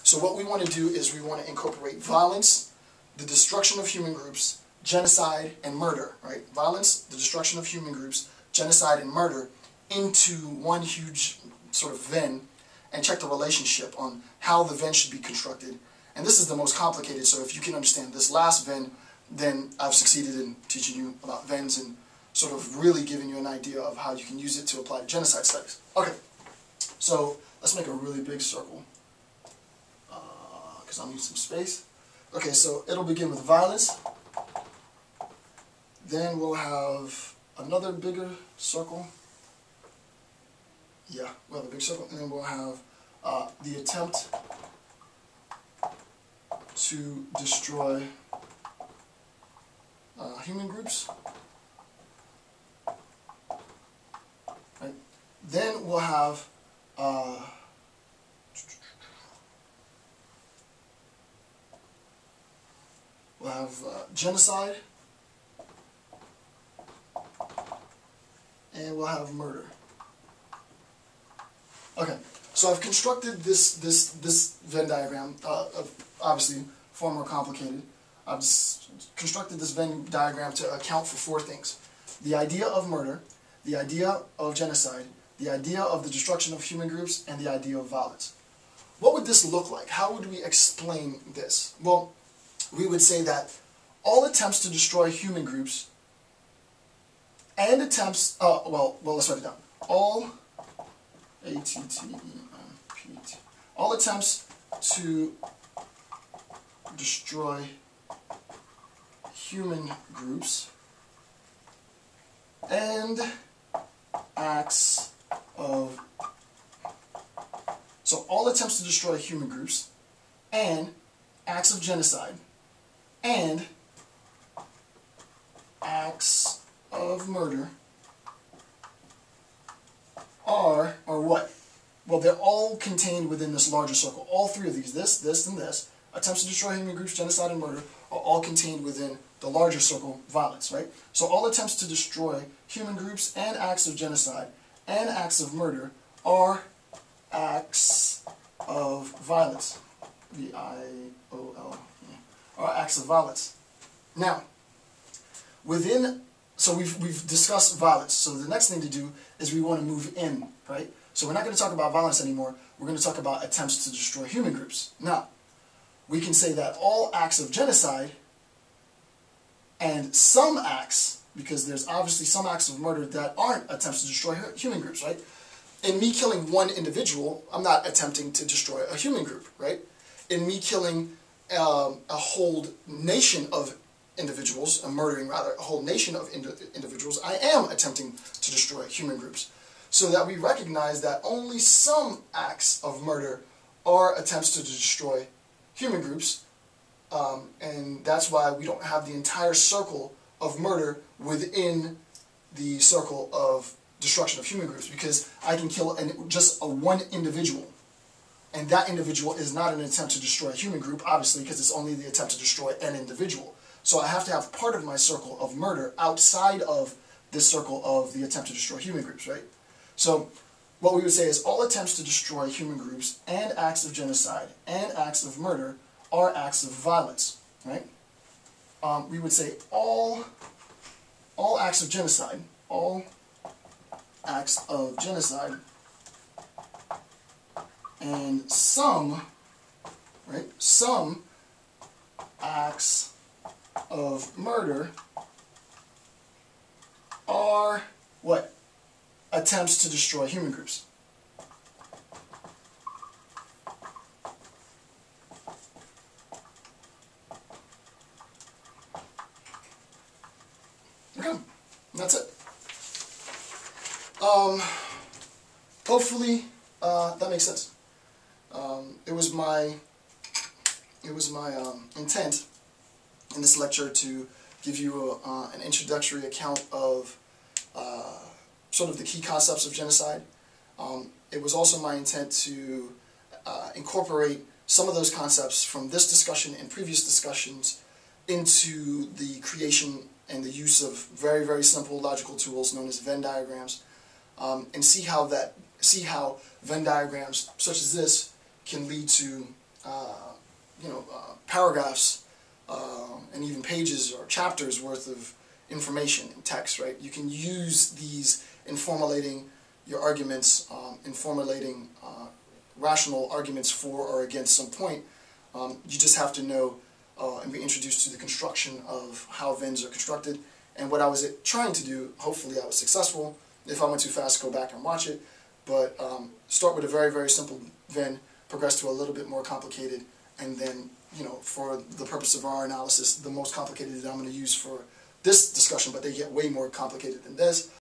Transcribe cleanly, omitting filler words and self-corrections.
So what we want to do is we want to incorporate violence, the destruction of human groups, genocide, and murder, right? Violence, the destruction of human groups, genocide, and murder into one huge sort of Venn, and check the relationship on how the Venn should be constructed. And this is the most complicated, so if you can understand this last Venn, then I've succeeded in teaching you about Venns and sort of really giving you an idea of how you can use it to apply to genocide studies. Okay, so let's make a really big circle, because I'll need some space. Okay, so it'll begin with violence. Then we'll have another bigger circle. Yeah, we'll have a big circle. And then we'll have the attempt to destroy human groups. Right. Then we'll have genocide, and we'll have murder. Okay, so I've constructed this Venn diagram, obviously far more complicated. I've constructed this Venn diagram to account for four things: the idea of murder, the idea of genocide, the idea of the destruction of human groups, and the idea of violence. What would this look like? How would we explain this? Well, we would say that all attempts to destroy human groups and attempts, let's write it down. All A-T-T-E-M-P-T. All attempts to destroy human groups and acts of... So all attempts to destroy human groups and acts of genocide and acts of murder are what? Well, they're all contained within this larger circle. All three of these, this, and this, attempts to destroy human groups, genocide, and murder, are all contained within the larger circle, violence, right? So all attempts to destroy human groups and acts of genocide and acts of murder are acts of violence. V-I-O-L-E. Are acts of violence. Now, so we've discussed violence. So the next thing to do is we want to move in, right? So we're not going to talk about violence anymore. We're going to talk about attempts to destroy human groups. Now, we can say that all acts of genocide and some acts, because there's obviously some acts of murder that aren't attempts to destroy human groups, right? In me killing one individual, I'm not attempting to destroy a human group, right? In me killing a whole nation of individuals, murdering rather, a whole nation of individuals, I am attempting to destroy human groups. So that we recognize that only some acts of murder are attempts to destroy human groups, and that's why we don't have the entire circle of murder within the circle of destruction of human groups, because I can kill just one individual, and that individual is not an attempt to destroy a human group, obviously, because it's only the attempt to destroy an individual. So I have to have part of my circle of murder outside of this circle of the attempt to destroy human groups, right? So what we would say is all attempts to destroy human groups and acts of genocide and acts of murder are acts of violence, right? We would say all acts of genocide, all acts of genocide, and some acts of murder are what? Attempts to destroy human groups. Okay, that's it. Hopefully that makes sense. It was my intent in this lecture to give you an introductory account of sort of the key concepts of genocide. It was also my intent to incorporate some of those concepts from this discussion and previous discussions into the creation and the use of very, very simple logical tools known as Venn diagrams, and see how Venn diagrams such as this can lead to paragraphs and even pages or chapters worth of information in text, right? You can use these in formulating your arguments, in formulating rational arguments for or against some point. You just have to know and be introduced to the construction of how Venns are constructed. And what I was trying to do, hopefully I was successful. If I went too fast, go back and watch it. But start with a very, very simple Venn, progress to a little bit more complicated, and then, for the purpose of our analysis, the most complicated that I'm going to use for this discussion, but they get way more complicated than this,